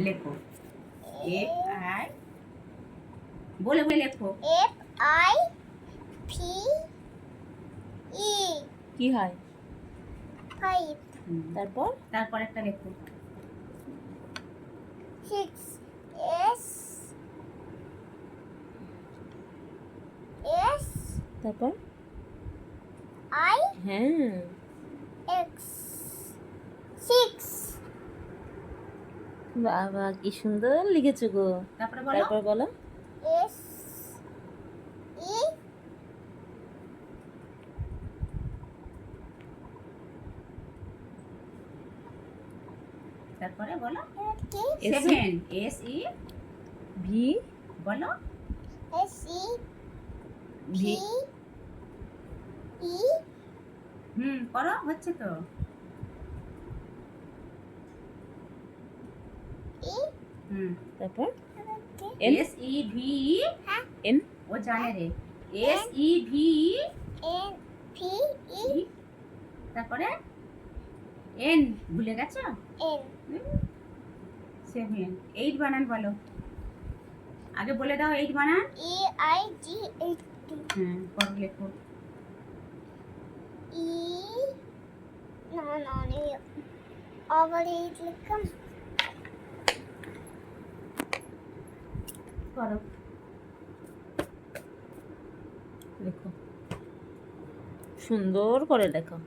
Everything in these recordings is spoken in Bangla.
লেখো এফ আই বলে বলে লেখো FIVE কি হয়? 5 তারপর তারপর একটা লেখো 6 S তারপর I হ্যাঁ X 6 বাবা কি সুন্দর লিখেছো গো। তারপরে বলো তারপর বলো S E তারপরে বলো কি 7 এস ই ভি বলো S E P V E করো হচ্ছে তো E তারপর এস ই ভি এন ও জানে রে S E V N P E তারপরে এন ভুলে গেছো N 7 8 বানান বলো আগে বলে দাও 8 বানান E I G H T পর লেখো E no over 8 লিখলাম করো লেখো সুন্দর করে লেখো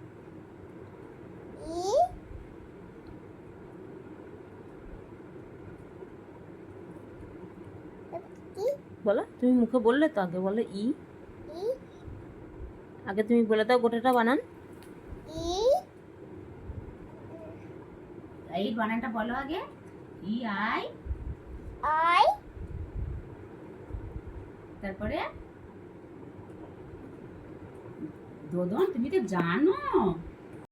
E বলো তুমি মুখে বললে তো আগে বলো ই E আগে তুমি বলে দাও গোটাটা বানান E 8 বানানটা বলো আগে ই আই I তারপরে দোদন তুমি তো জানো